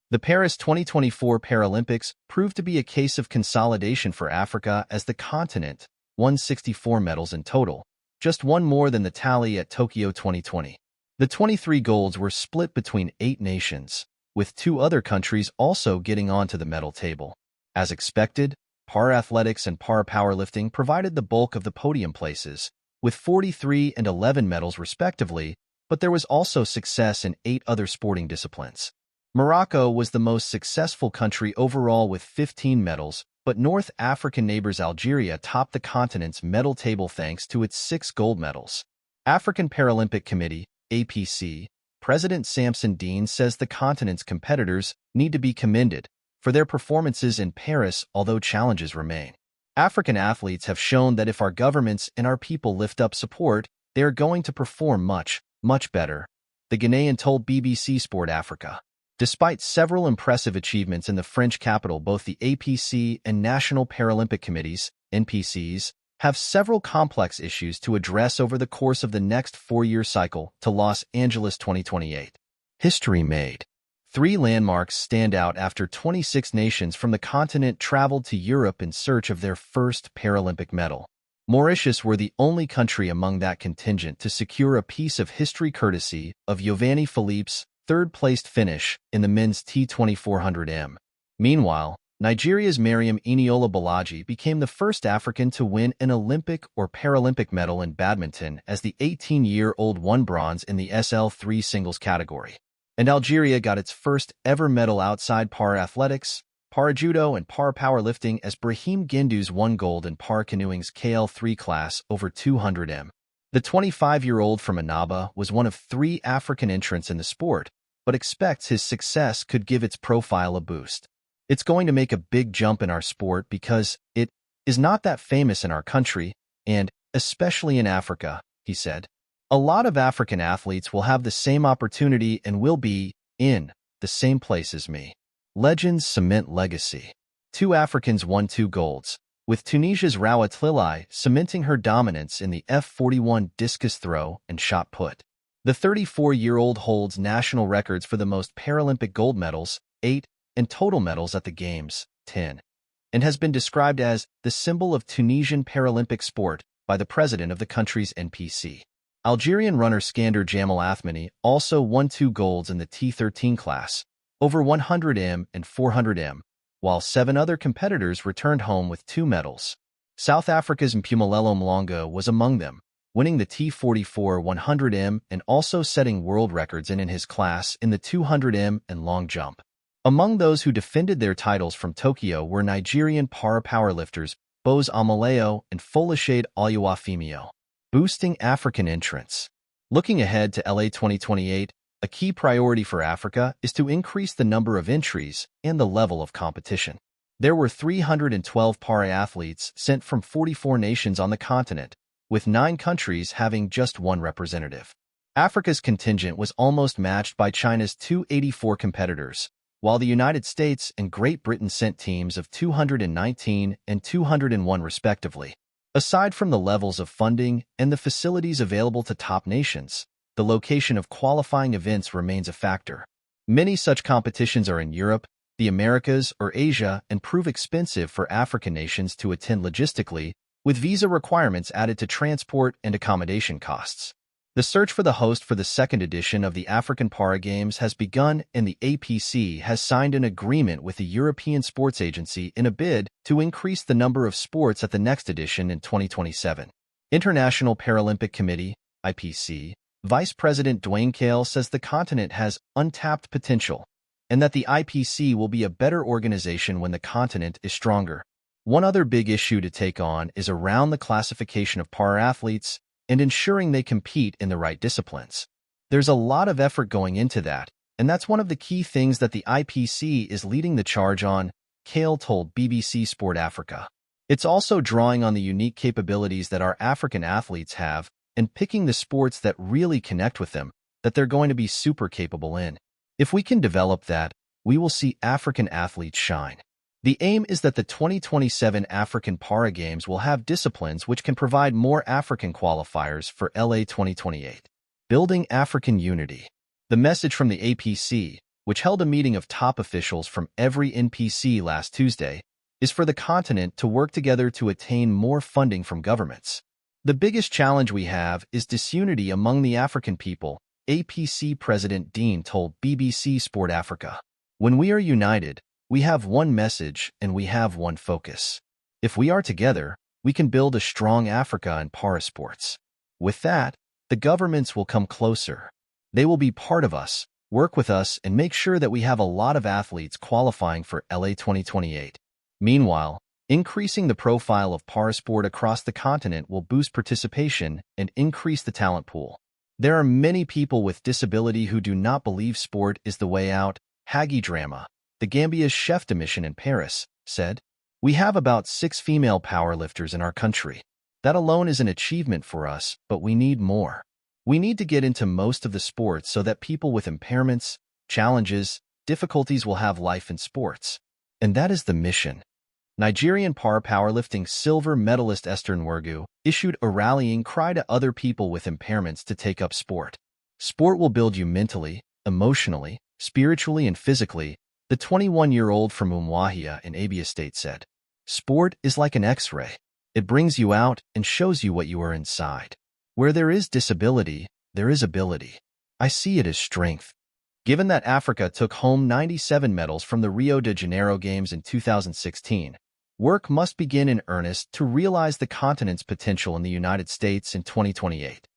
The Paris 2024 Paralympics proved to be a case of consolidation for Africa as the continent won 64 medals in total, just one more than the tally at Tokyo 2020. The 23 golds were split between 8 nations, with 2 other countries also getting onto the medal table. As expected, para-athletics and para-powerlifting provided the bulk of the podium places, with 43 and 11 medals respectively, but there was also success in 8 other sporting disciplines. Morocco was the most successful country overall with 15 medals, but North African neighbors Algeria topped the continent's medal table thanks to its 6 gold medals. African Paralympic Committee, APC, President Samson Dean says the continent's competitors need to be commended for their performances in Paris, although challenges remain. African athletes have shown that if our governments and our people lift up support, they are going to perform much, much better, the Ghanaian told BBC Sport Africa. Despite several impressive achievements in the French capital, both the APC and National Paralympic Committees, NPCs, have several complex issues to address over the course of the next 4-year cycle to Los Angeles 2028. History made. 3 landmarks stand out after 26 nations from the continent traveled to Europe in search of their first Paralympic medal. Mauritius were the only country among that contingent to secure a piece of history courtesy of Giovanni Philippe's third-placed finish in the men's T2400M. Meanwhile, Nigeria's Mariam Eniola Balaji became the first African to win an Olympic or Paralympic medal in badminton as the 18-year-old won bronze in the SL3 singles category. And Algeria got its first ever medal outside para-athletics, para-judo, and para-powerlifting as Brahim Gendouzi won gold in para-canoeing's KL3 class over 200m. The 25-year-old from Annaba was one of 3 African entrants in the sport, but expects his success could give its profile a boost. It's going to make a big jump in our sport because it is not that famous in our country, and especially in Africa, he said. A lot of African athletes will have the same opportunity and will be in the same place as me. Legends cement legacy. 2 Africans won 2 golds, with Tunisia's Rawa Tlilai cementing her dominance in the F41 discus throw and shot put. The 34-year-old holds national records for the most Paralympic gold medals, 8, and total medals at the Games, 10, and has been described as the symbol of Tunisian Paralympic sport by the president of the country's NPC. Algerian runner Skander Jamal Athmani also won 2 golds in the T13 class, over 100m and 400m, while 7 other competitors returned home with 2 medals. South Africa's Mpumelelo Mlongo was among them, winning the T44 100m and also setting world records in his class in the 200m and long jump. Among those who defended their titles from Tokyo were Nigerian para-powerlifters Bose Amaleo and Folashade Oluwafemio. Boosting African entrants. Looking ahead to LA 2028, a key priority for Africa is to increase the number of entries and the level of competition. There were 312 para-athletes sent from 44 nations on the continent, with 9 countries having just 1 representative. Africa's contingent was almost matched by China's 284 competitors, while the United States and Great Britain sent teams of 219 and 201 respectively. Aside from the levels of funding and the facilities available to top nations, the location of qualifying events remains a factor. Many such competitions are in Europe, the Americas, or Asia and prove expensive for African nations to attend logistically, with visa requirements added to transport and accommodation costs. The search for the host for the 2nd edition of the African Para Games has begun, and the APC has signed an agreement with the European Sports Agency in a bid to increase the number of sports at the next edition in 2027. International Paralympic Committee, IPC, Vice President Dwayne Cale says the continent has untapped potential and that the IPC will be a better organization when the continent is stronger. One other big issue to take on is around the classification of para-athletes and ensuring they compete in the right disciplines. There's a lot of effort going into that, and that's one of the key things that the IPC is leading the charge on, Cale told BBC Sport Africa. It's also drawing on the unique capabilities that our African athletes have and picking the sports that really connect with them, that they're going to be super capable in. If we can develop that, we will see African athletes shine. The aim is that the 2027 African Para Games will have disciplines which can provide more African qualifiers for LA 2028. Building African unity. The message from the APC, which held a meeting of top officials from every NPC last Tuesday, is for the continent to work together to attain more funding from governments. The biggest challenge we have is disunity among the African people, APC President Dean told BBC Sport Africa. When we are united, we have one message and we have one focus. If we are together, we can build a strong Africa in parasports. With that, the governments will come closer. They will be part of us, work with us, and make sure that we have a lot of athletes qualifying for LA 2028. Meanwhile, increasing the profile of parasport across the continent will boost participation and increase the talent pool. There are many people with disability who do not believe sport is the way out, Hagi Drama, the Gambia's chef de mission in Paris, said. We have about 6 female powerlifters in our country. That alone is an achievement for us, but we need more. We need to get into most of the sports so that people with impairments, challenges, difficulties will have life in sports. And that is the mission. Nigerian powerlifting silver medalist Esther Nwergu issued a rallying cry to other people with impairments to take up sport. Sport will build you mentally, emotionally, spiritually, and physically, the 21-year-old from Umuahia in Abia State said. Sport is like an X-ray. It brings you out and shows you what you are inside. Where there is disability, there is ability. I see it as strength. Given that Africa took home 97 medals from the Rio de Janeiro Games in 2016, work must begin in earnest to realize the continent's potential in the United States in 2028.